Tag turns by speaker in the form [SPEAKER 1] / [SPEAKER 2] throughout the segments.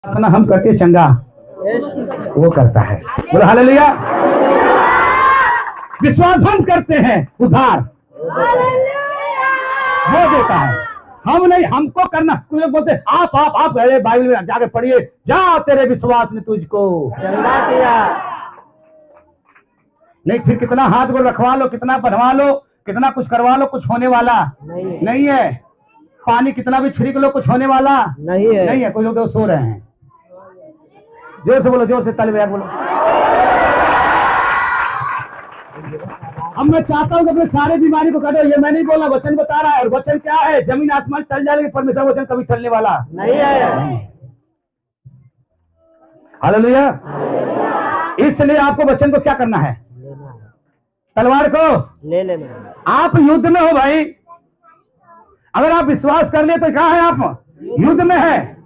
[SPEAKER 1] अपना हम करके चंगा वो करता है। बोलो हालेलुया। विश्वास हम करते हैं, उधार वो देता है, हम नहीं। हमको करना, कुछ लोग बोलते आप अरे बाइबल में जाके पढ़िए, जा तेरे विश्वास ने तुझको
[SPEAKER 2] चंगा किया।
[SPEAKER 1] नहीं, फिर कितना हाथ गोड़ रखवा लो, कितना बनवा लो, कितना कुछ करवा लो, कुछ होने वाला नहीं है। पानी कितना भी छिड़क लो, कुछ होने वाला नहीं है। कुछ लोग तो सो रहे हैं। जोर से बोलो, जोर से ताली बजा बोलो। अब मैं चाहता हूं कि अपने सारे बीमारी को काटो। ये मैं नहीं बोला, वचन बता रहा है। और वचन क्या है? जमीन आसमान टल जाएगी, परमेश्वर वचन कभी टलने वाला
[SPEAKER 2] नहीं है।
[SPEAKER 1] हालेलुया। इसलिए आपको वचन को क्या करना है? तलवार को
[SPEAKER 2] ले लेना।
[SPEAKER 1] आप युद्ध में हो भाई। अगर आप विश्वास कर लिए तो कहां है? आप युद्ध में है।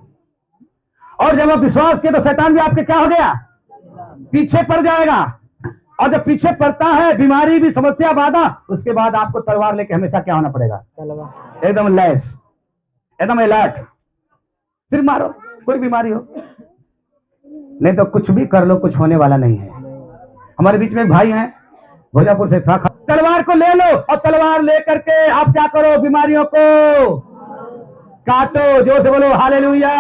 [SPEAKER 1] और जब आप विश्वास किए तो शैतान भी आपके क्या हो गया? पीछे पड़ जाएगा। और जब पीछे पड़ता है, बीमारी भी, समस्या, बाधा, उसके बाद आपको तलवार लेके हमेशा क्या होना पड़ेगा? तलवार। एकदम लैस, एकदम अलर्ट। फिर मारो, कोई बीमारी हो। नहीं तो कुछ भी कर लो, कुछ होने वाला नहीं है। हमारे बीच में एक भाई हैं, भोजापुर से। तलवार को ले लो और तलवार लेकर के आप क्या करो? बीमारियों को काटो। जोर से बोलो हालेलुया।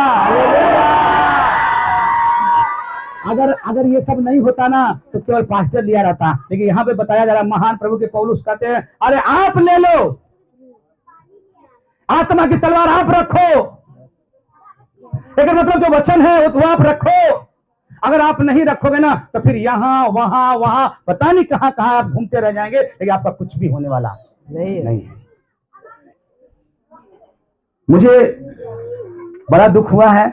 [SPEAKER 1] अगर ये सब नहीं होता ना तो केवल पास्टर लिया रहता। लेकिन यहाँ पे बताया जा रहा है, महान प्रभु के पौलुस कहते हैं, अरे आप ले लो, आत्मा की तलवार आप रखो। लेकिन मतलब जो वचन है वो आप रखो। अगर आप नहीं रखोगे ना तो फिर यहाँ वहां पता नहीं कहां कहां आप घूमते रह जाएंगे, लेकिन आपका कुछ भी होने वाला नहीं है। मुझे बड़ा दुख हुआ है,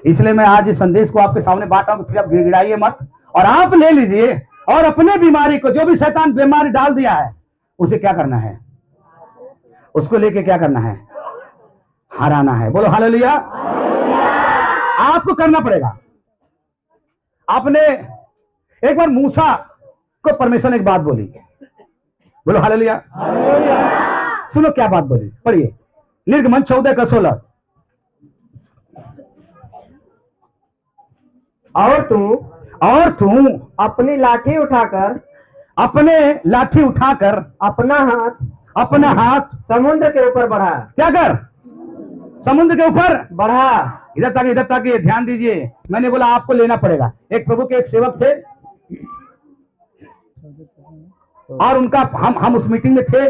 [SPEAKER 1] इसलिए मैं आज इस संदेश को आपके सामने बांटा हूं। फिर आप गिड़गिड़ाइए मत और आप ले लीजिए और अपने बीमारी को, जो भी शैतान बीमारी डाल दिया है, उसे क्या करना है? उसको लेके क्या करना है? हराना है। बोलो हालेलुया। आपको करना पड़ेगा। आपने एक बार मूसा को परमेश्वर ने एक बात बोली। बोलो हालेलुया। सुनो क्या बात बोली, पढ़िए निर्गमन 14:16।
[SPEAKER 2] और तू अपनी लाठी उठाकर अपना हाथ समुद्र के ऊपर बढ़ा।
[SPEAKER 1] क्या कर? समुद्र के ऊपर
[SPEAKER 2] बढ़ा।
[SPEAKER 1] इधर तक ध्यान दीजिए। मैंने बोला आपको लेना पड़ेगा। एक प्रभु के एक सेवक थे और उनका हम उस मीटिंग में थे।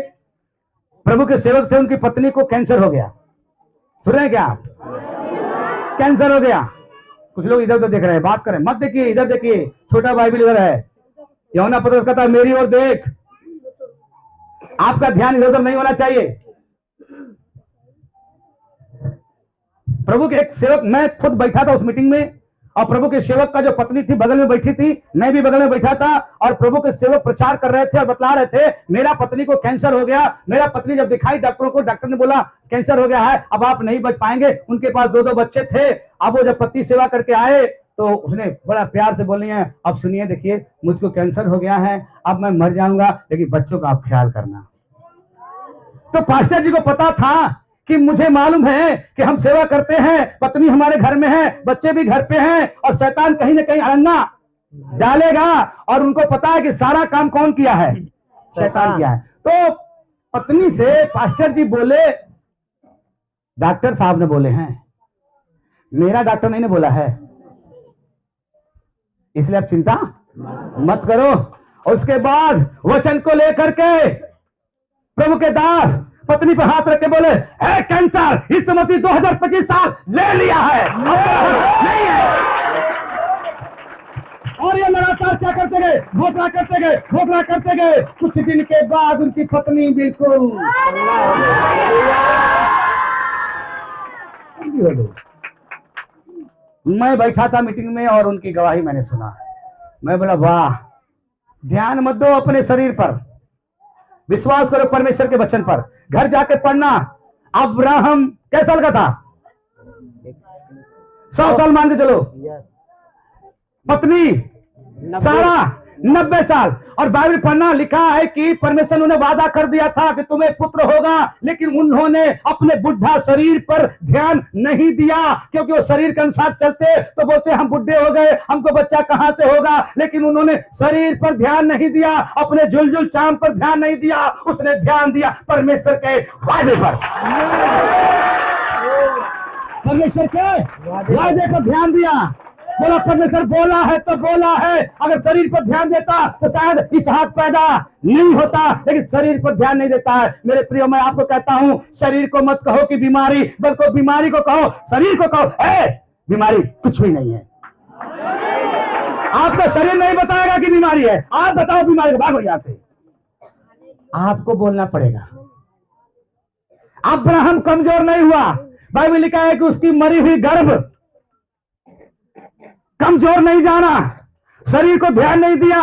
[SPEAKER 1] प्रभु के सेवक थे, उनकी पत्नी को कैंसर हो गया। सुन रहे हैं क्या आप? कैंसर हो गया। कुछ लोग इधर उधर देख रहे हैं, बात करें मत। देखिए इधर देखिए, छोटा बाइबल इधर है। यूहन्ना पतरस कहता है मेरी ओर देख। आपका ध्यान इधर उधर नहीं होना चाहिए। प्रभु के एक सेवक, मैं खुद बैठा था उस मीटिंग में, और प्रभु के सेवक का जो पत्नी थी बगल में बैठी थी, मैं भी बगल में बैठा था। और प्रभु के सेवक प्रचार कर रहे थे और बतला रहे थे मेरा पत्नी को कैंसर हो गया। मेरा पत्नी जब दिखाई डॉक्टरों को, डॉक्टर ने बोला कैंसर हो गया है, अब आप नहीं बच पाएंगे। उनके पास 2 बच्चे थे। अब वो जब पत्नी सेवा करके आए तो उसने बड़ा प्यार से बोली है, अब सुनिए देखिए मुझको कैंसर हो गया है, अब मैं मर जाऊंगा, लेकिन बच्चों का आप ख्याल करना। तो पास्टर जी को पता था कि मुझे मालूम है कि हम सेवा करते हैं, पत्नी हमारे घर में है, बच्चे भी घर पे हैं, और शैतान कहीं ना कहीं अड़ंगा डालेगा। और उनको पता है कि सारा काम कौन किया है? शैतान किया है। तो पत्नी से पास्टर जी बोले, डॉक्टर साहब ने बोले हैं, मेरा डॉक्टर नहीं ने बोला है, इसलिए आप चिंता मत करो। उसके बाद वचन को लेकर के प्रभु के दास पत्नी पर हाथ रख के बोले, है कैंसर, इस मसीह 2025 साल ले लिया है, नहीं है। और ये लगातार क्या करते गए? घोषणा करते गए। कुछ दिन के बाद उनकी पत्नी बिल्कुल मैं बैठा था मीटिंग में और उनकी गवाही मैंने सुना। मैं बोला वाह। ध्यान मत दो अपने शरीर पर, विश्वास करो परमेश्वर के वचन पर। घर जाके पढ़ना। अब्राहम कैसा लगा था? 100 साल मान के चलो। पत्नी सारा 90 साल। और बाइबल पढ़ना लिखा है कि परमेश्वर ने वादा कर दिया था कि तुम्हें पुत्र होगा, लेकिन उन्होंने अपने बुढ़ा शरीर पर ध्यान नहीं दिया, क्योंकि वो शरीर के अनुसार चलते तो बोलते हम बुढ़े हो गए, हमको बच्चा कहां से होगा। लेकिन उन्होंने शरीर पर ध्यान नहीं दिया, अपने जुलजुल चाम पर ध्यान नहीं दिया, उसने ध्यान दिया परमेश्वर के वादे पर। परमेश्वर के वादे पर ध्यान दिया। बोला परमेश्वर बोला है तो बोला है। अगर शरीर पर ध्यान देता तो शायद इसहाक पैदा नहीं होता, लेकिन शरीर पर ध्यान नहीं देता है। मेरे प्रियो, मैं आपको कहता हूं, शरीर को मत कहो कि बीमारी, बल्कि बीमारी को कहो, शरीर को कहो है बीमारी कुछ भी नहीं है। आपका शरीर नहीं बताएगा कि बीमारी है। आप बताओ बीमारी को, भागो यहाँ से। आपको बोलना पड़ेगा। अब्राहम कमजोर नहीं हुआ। बाइबल लिखा है कि उसकी मरी हुई गर्भ कमजोर नहीं जाना, शरीर को ध्यान नहीं दिया।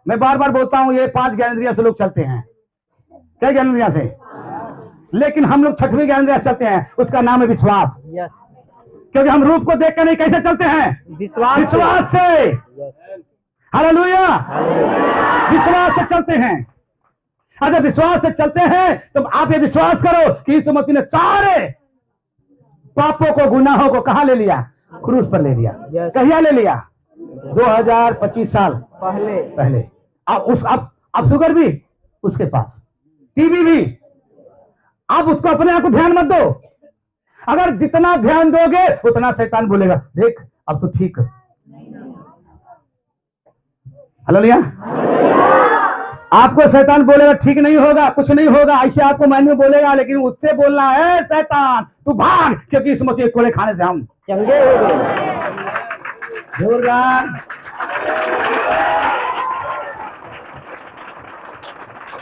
[SPEAKER 1] मैं बार बार बोलता हूं, ये 5 ज्ञानेंद्रियां से लोग चलते हैं। क्या ज्ञानेंद्रियां से? लेकिन हम लोग 6वीं ज्ञानेंद्रिया से चलते हैं, उसका नाम है विश्वास। क्योंकि हम रूप को देखकर नहीं, कैसे चलते हैं? विश्वास से। हालेलुया। विश्वास से चलते हैं। अगर विश्वास से चलते हैं तो आप ये विश्वास करो कि यीशु मसीह ने सारे पापों को, गुनाहों को कहां ले लिया? क्रूस पर ले लिया। कहिया ले लिया? 2025 साल पहले। अब शुगर भी उसके पास, टीबी भी। आप उसको अपने आप को ध्यान मत दो। अगर जितना ध्यान दोगे उतना शैतान बोलेगा देख अब तो ठीक। हालेलुया। आपको शैतान बोलेगा ठीक नहीं होगा, कुछ नहीं होगा, ऐसे आपको मन में बोलेगा, लेकिन उससे बोलना है शैतान तू भाग, क्योंकि इस मसीह कोले खाने से हम चंगे हो गए।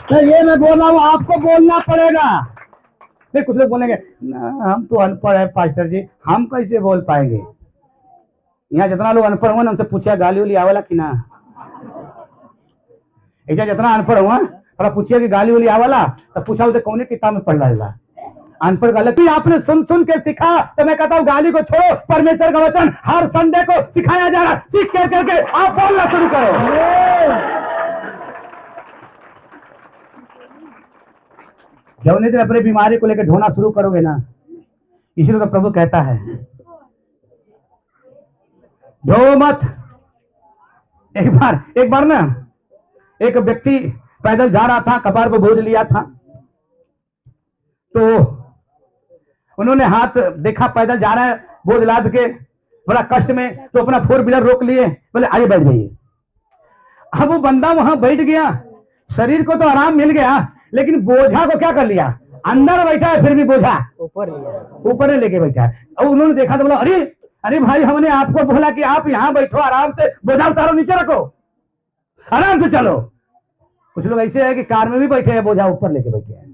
[SPEAKER 1] तो ये मैं बोल रहा हूं, आपको बोलना पड़ेगा। नहीं, कुछ लोग बोलेंगे हम तो अनपढ़ है पास्टर जी, हम कैसे बोल पाएंगे। यहाँ जितना लोग अनपढ़ हुआ ना, हमसे पूछा गाली उली आवेला कि ना। ऐसा जितना अनपढ़ हुआ थोड़ा पूछिए कि गाली उली आवाला, तब पूछा उसे कौन किताब में पढ़ रहा। अनपढ़ गलती आपने सुन सुन के सीखा। तो मैं कहता हूँ गाली को छोड़ो, परमेश्वर का वचन हर संडे को सिखाया जा रहा, सीख कर करके आप बोलना शुरू करो। जब नहीं दिन अपनी बीमारी को लेकर ढोना शुरू करोगे ना, इसलिए तो प्रभु कहता है ढो मत। एक बार ना एक व्यक्ति पैदल जा रहा था, कपार पर बोझ लिया था, तो उन्होंने हाथ देखा पैदल जा रहा है बोझ लाद के बड़ा कष्ट में, तो अपना 4 व्हीलर रोक लिए, बोले आइए बैठ जाइए। अब वो बंदा वहां बैठ गया, शरीर को तो आराम मिल गया, लेकिन बोझा को क्या कर लिया? अंदर बैठा है, फिर भी बोझा ऊपर लेके बैठा है। और उन्होंने देखा तो बोला अरे भाई, हमने आपको बोला कि आप यहाँ बैठो आराम से, बोझा उतारो नीचे रखो, आराम से चलो। कुछ लोग ऐसे है कि कार में भी बैठे हैं, बोझा ऊपर लेके बैठे हैं।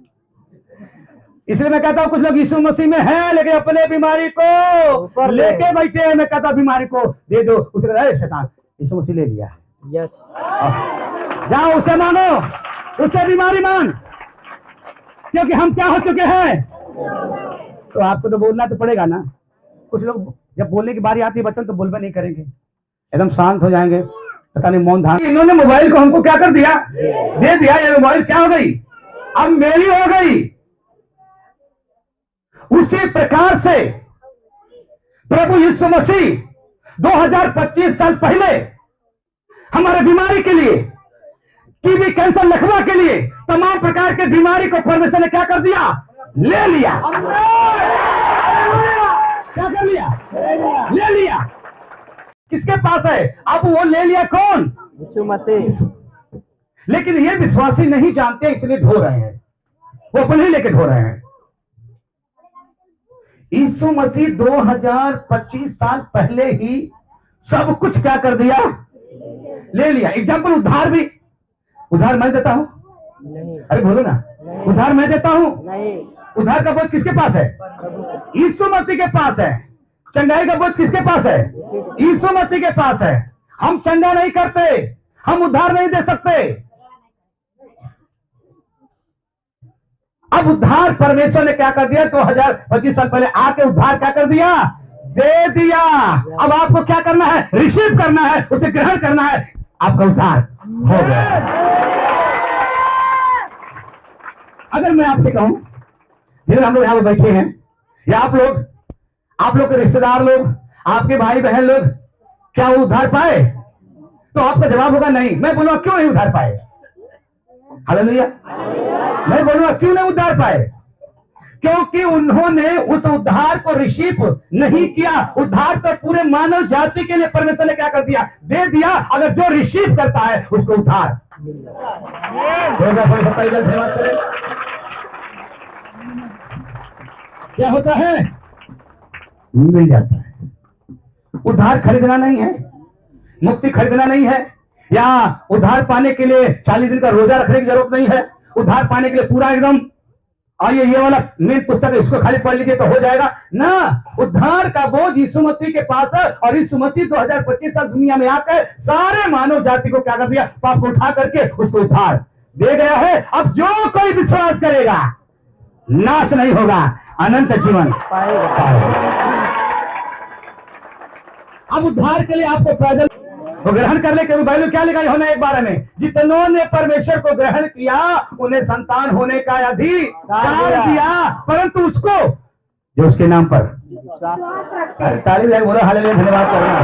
[SPEAKER 1] इसलिए मैं कहता हूं कुछ लोग यीशु मसीह में हैं, लेकिन अपने बीमारी को लेके बैठे हैं। मैं कहता हूं बीमारी को दे दो। उसे कहता है शैतान यीशु मसीह ले लिया है। यस, जाओ उसे मांगो, उससे बीमारी मांग, क्योंकि हम क्या हो चुके हैं। तो आपको तो बोलना तो पड़ेगा ना। कुछ लोग जब बोलने की बारी आती है वचन तो बोलबे नहीं करेंगे, एकदम शांत हो जाएंगे, पता नहीं मौन धारण। इन्होंने मोबाइल को हमको क्या कर दिया? दे दिया। ये मोबाइल क्या हो गई? अब मेरी हो गई। उसी प्रकार से प्रभु यीशु मसीह 2025 साल पहले हमारे बीमारी के लिए, टीबी, कैंसर, लकवा के लिए, तमाम प्रकार के बीमारी को परमेश्वर ने क्या कर दिया? ले लिया। क्या कर लिया? ले लिया। किसके पास है? अब वो ले लिया कौन? यीशु मसीह। लेकिन ये विश्वासी नहीं जानते, इसलिए ढो रहे हैं, वो अपने ही लेके ढो रहे हैं। यीशु मसीह 2025 साल पहले ही सब कुछ क्या कर दिया? ले लिया। एग्जाम्पल, उधार भी। उधार मैं देता हूं? अरे बोलो ना, उधार मैं देता हूं? उधार का बोझ किसके पास है? यीशु मसीह के पास है। चंगाई का बोझ किसके पास है? यीशु मसीह के पास है। हम चंगा नहीं करते, हम उधार नहीं दे सकते। अब उद्धार परमेश्वर ने क्या कर दिया? 2025 साल पहले आके उद्धार क्या कर दिया? दे दिया। अब आपको क्या करना है? रिसीव करना है, उसे ग्रहण करना है, आपका उद्धार हो गया। अगर मैं आपसे कहूं, जिधर हम लोग यहाँ पे बैठे हैं, या आप लोग के रिश्तेदार लोग, आपके भाई बहन लोग, क्या वो उद्धार पाए? तो आपका जवाब होगा नहीं। मैं बोलूंगा क्यों नहीं उद्धार पाए? हालेलुया। मैं बोलूंगा क्यों नहीं उद्धार पाए? क्योंकि उन्होंने उस उद्धार को रिसीव नहीं किया। उद्धार तो पूरे मानव जाति के लिए परमेश्वर ने क्या कर दिया? दे दिया। अगर जो रिसीव करता है उसको उद्धार क्या होता है? मिल जाता है। उद्धार खरीदना नहीं है, मुक्ति खरीदना नहीं है, या उद्धार पाने के लिए 40 दिन का रोजा रखने की जरूरत नहीं है। उद्धार पाने के लिए पूरा एकदम आइए ये वाला मेन पुस्तक है, इसको खाली पढ़ लीजिए तो हो जाएगा ना। उद्धार का बोझ यीशु मसीह के पास है, और यीशु मसीह 2025 साल दुनिया में आकर सारे मानव जाति को क्या कर दिया? पाप को उठा करके उसको उद्धार दे गया है। अब जो कोई विश्वास करेगा नाश नहीं होगा, अनंत जीवन पाएगा। अब उद्धार के लिए आपको पैदल वो ग्रहण करने के बाइबल क्या लिखा है? यूहन्ना 1:12 में, जितनों ने परमेश्वर को ग्रहण किया उन्हें संतान होने का अधिकार दिया, परंतु उसको जो उसके नाम पर तारीफ है, बोलो हालेलुया, धन्यवाद करना।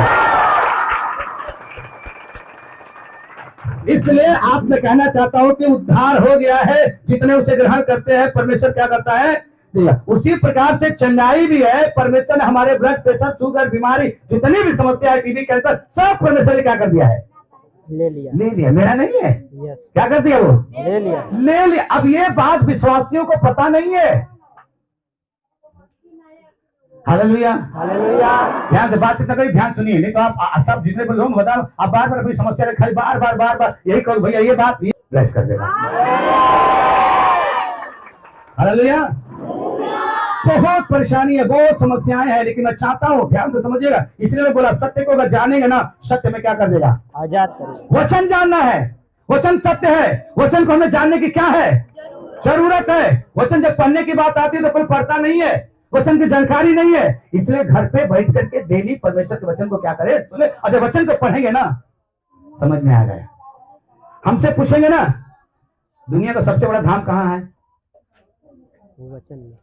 [SPEAKER 1] इसलिए आप मैं कहना चाहता हूं कि उद्धार हो गया है। जितने उसे ग्रहण करते हैं परमेश्वर क्या करता है? उसी प्रकार से चंगाई भी है। परमेश्वर ने हमारे ब्लड प्रेशर, शुगर, बीमारी, जितनी भी समस्या है, टीबी, कैंसर, सब परमेश्वर ने क्या कर दिया है? ले लिया। मेरा नहीं है, क्या कर दिया? वो ले लिया। अब ये बात विश्वासियों को पता नहीं है। Hallelujah, hallelujah. ध्यान से बातचीत न करिए, ध्यान सुनिए, नहीं तो आप सब जितने भी लोग बताओ, आप बार बार अपनी समस्या खाली बार बार यही कहो भैया ये बात ब्लेस कर देगा। हालेलुया। बहुत परेशानी है, बहुत समस्याएं हैं, लेकिन मैं चाहता हूं ध्यान से समझिएगा। इसलिए मैं बोला सत्य को अगर जानेंगे ना, सत्य में क्या कर देगा? आजाद करेगा। वचन जानना है, वचन सत्य है। वचन को हमें जानने की क्या है? जरूरत है। वचन जब पढ़ने की बात आती है तो कोई पढ़ता नहीं है, वचन की जानकारी नहीं है। इसलिए घर पे बैठ करके डेली परमेश्वर के वचन को क्या करे? सुने। और जब वचन को पढ़ेंगे ना, समझ में आ गया। हमसे पूछेंगे ना, दुनिया का सबसे बड़ा धाम कहाँ है? वचन में।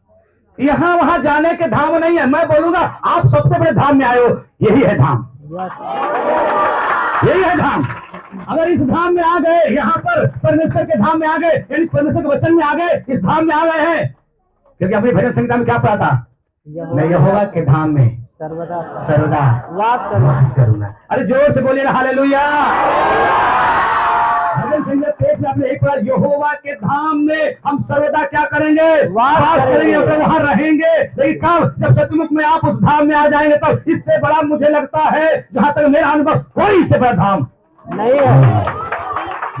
[SPEAKER 1] यहां वहां जाने के धाम नहीं है। मैं बोलूंगा आप सबसे बड़े धाम में आए हो, यही है धाम, यही है धाम। अगर इस धाम में आ गए, यहाँ पर परमेश्वर के धाम में आ गए, यानी परमेश्वर के वचन में आ गए, इस धाम में आ गए हैं। क्योंकि अपनी भजन संहिता में क्या पढ़ा था? मैं यहोवा के धाम में सर्वदा वास करूंगा। अरे जोर से बोलिए ना, हालेलुया। भजन संहिता पेज में आपने एक बार, यहोवा के धाम में हम सर्वदा क्या करेंगे? वास करेंगे, वहां रहेंगे। लेकिन कब? जब सतमुख में आप उस धाम में आ जाएंगे, तब इससे बड़ा मुझे लगता है, जहां तक मेरा अनुभव, कोई इससे बड़ा धाम नहीं है।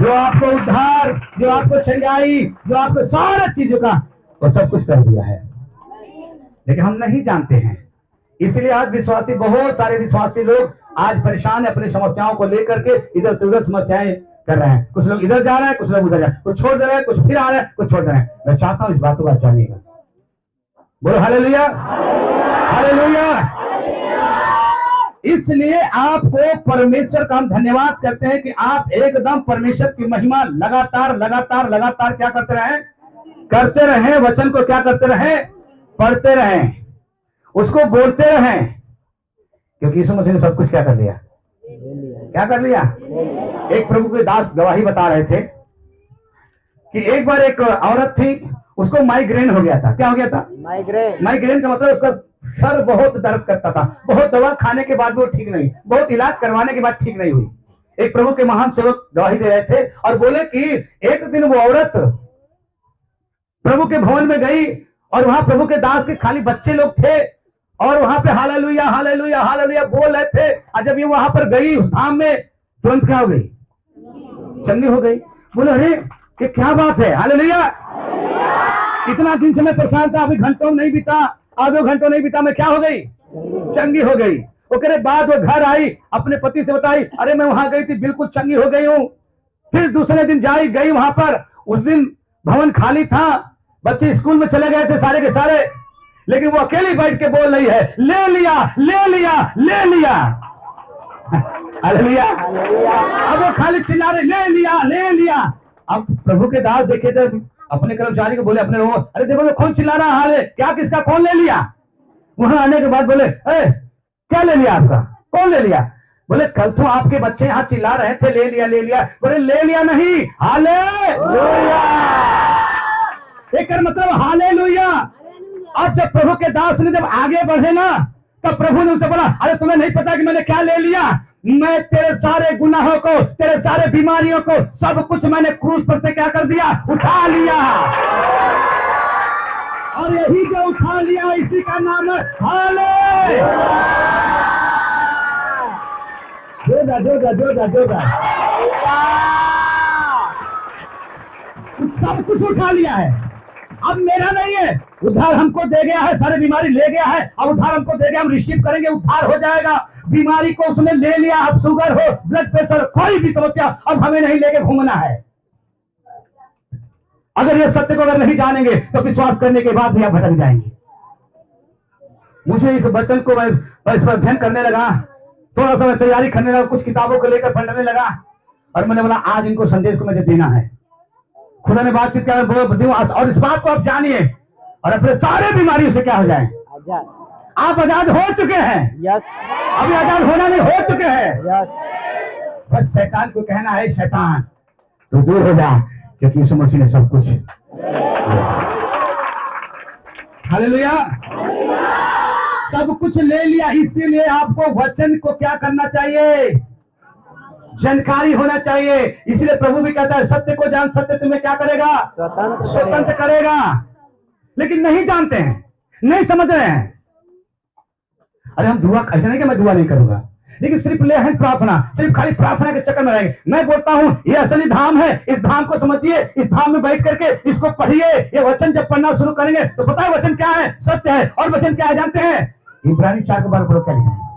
[SPEAKER 1] जो आपको उद्धार, जो आपको चंगाई, जो आपको सारा चीजों का, वो सब कुछ कर दिया है, लेकिन हम नहीं जानते हैं। इसलिए आज विश्वासी, बहुत सारे विश्वासी लोग आज परेशान है अपनी समस्याओं को लेकर के, इधर उधर समस्याएं कर रहे हैं। कुछ लोग इधर जा रहे हैं, कुछ लोग उधर जा रहे हैं, कुछ छोड़ दे रहे हैं, कुछ फिर आ रहे हैं, कुछ छोड़ दे रहे हैं। मैं चाहता हूं इस बात को आप जानिएगा। बोलो हालेलुया, हालेलुया। इसलिए आपको परमेश्वर का हम धन्यवाद करते हैं कि आप एकदम परमेश्वर की महिमा लगातार लगातार लगातार क्या करते रहे? करते रहे। वचन को क्या करते रहे? पढ़ते रहे, उसको बोलते रहे। क्योंकि यीशु मसीह ने सब कुछ क्या कर लिया? क्या कर लिया? एक प्रभु के दास गवाही बता रहे थे कि एक बार एक औरत थी, उसको माइग्रेन हो गया था। क्या हो गया था? माइग्रेन का मतलब उसका सर बहुत दर्द करता था। बहुत दवा खाने के बाद वो ठीक नहीं, बहुत इलाज करवाने के बाद ठीक नहीं हुई। एक प्रभु के महान सेवक गवाही दे रहे थे और बोले कि एक दिन वो औरत प्रभु के भवन में गई और वहां प्रभु के दास के खाली बच्चे लोग थे और वहां पे हालेलुया हालेलुया हालेलुया बोल रहे थे। और जब ये वहां पर गई उस धाम में, तुरंत क्या हो गई? चंगी हो गई। बोले अरे ये क्या बात है? हालेलुया। इतना दिन से मैं परेशान था, अभी घंटों नहीं बीता, आधो घंटों नहीं बीता, मैं क्या हो गई? चंगी हो गई। उसके बाद वो घर आई, अपने पति से बताई, अरे मैं वहां गई थी, बिल्कुल चंगी हो गई हूँ। फिर दूसरे दिन गई वहां पर। उस दिन भवन खाली था, बच्चे स्कूल में चले गए थे सारे के सारे, लेकिन वो अकेली बैठ के बोल रही है, ले लिया ले लिया ले लिया। हालेलुया। अब वो खाली चिल्ला रहे, ले लिया ले लिया। अब प्रभु के दास देखे थे, अपने कर्मचारी को बोले, अपने लोगों, अरे देखो वो कौन चिल्ला रहा है, क्या किसका कौन ले लिया? वहां आने के बाद बोले, क्या ले लिया आपका, कौन ले लिया? बोले कल तो आपके बच्चे यहाँ चिल्ला रहे थे ले लिया ले लिया। बोले ले लिया नहीं, हालेलुया। एक मतलब हालेलुया। अब जब प्रभु के दास ने जब आगे बढ़े ना, तब प्रभु ने उससे बोला, अरे तुम्हें नहीं पता कि मैंने क्या ले लिया? मैं तेरे सारे गुनाहों को, तेरे सारे बीमारियों को, सब कुछ मैंने क्रूस पर से क्या कर दिया, उठा लिया। और यही जो उठा लिया इसी का नाम है हालेलुया। जोरदार जोरदार जोरदार जोरदार। सब कुछ उठा लिया है, अब मेरा नहीं है। उद्धार हमको दे गया है, सारी बीमारी ले गया है, अब उद्धार हमको दे गया, हम रिसीव करेंगे, उद्धार हो जाएगा। बीमारी को उसने ले लिया, अब शुगर हो, ब्लड प्रेशर, कोई भी समस्या अब हमें नहीं लेके घूमना है। अगर ये सत्य को अगर नहीं जानेंगे तो विश्वास करने के बाद भी आप भटक जाएंगे। मुझे इस वचन को मैं इस पर अध्ययन करने लगा, थोड़ा सा मैं तैयारी करने लगा, कुछ किताबों को लेकर पढ़ने लगा, और मैंने बोला आज इनको संदेश को मुझे देना है। खुदा ने बातचीत किया, और इस बात को आप जानिए और अपने सारे बीमारियों से क्या हो जाए, आप आजाद हो चुके हैं।
[SPEAKER 2] यस,
[SPEAKER 1] अभी आजाद होना नहीं, हो चुके हैं।
[SPEAKER 2] यस।
[SPEAKER 1] बस शैतान को कहना है, शैतान तो दूर हो जा, क्योंकि यीशु मसीह ने सब कुछ। हालेलुया। सब कुछ ले लिया, इसीलिए आपको वचन को क्या करना चाहिए, जानकारी होना चाहिए। इसलिए प्रभु भी कहता है सत्य को जान, सत्य तुम्हें क्या करेगा, स्वतंत्र करेगा। लेकिन नहीं जानते हैं, नहीं समझ रहे हैं। अरे हम दुआ, ऐसा नहीं कि मैं दुआ नहीं करूंगा, लेकिन सिर्फ ले है प्रार्थना, सिर्फ खाली प्रार्थना के चक्कर में रहेंगे। मैं बोलता हूं ये असली धाम है, इस धाम को समझिए, इस धाम में बैठ करके इसको पढ़िए। ये वचन जब पढ़ना शुरू करेंगे तो पता है वचन क्या है, सत्य है। और वचन क्या है जानते हैं, इब्रानी 4 के 12 पढ़ो क्या लिखा है।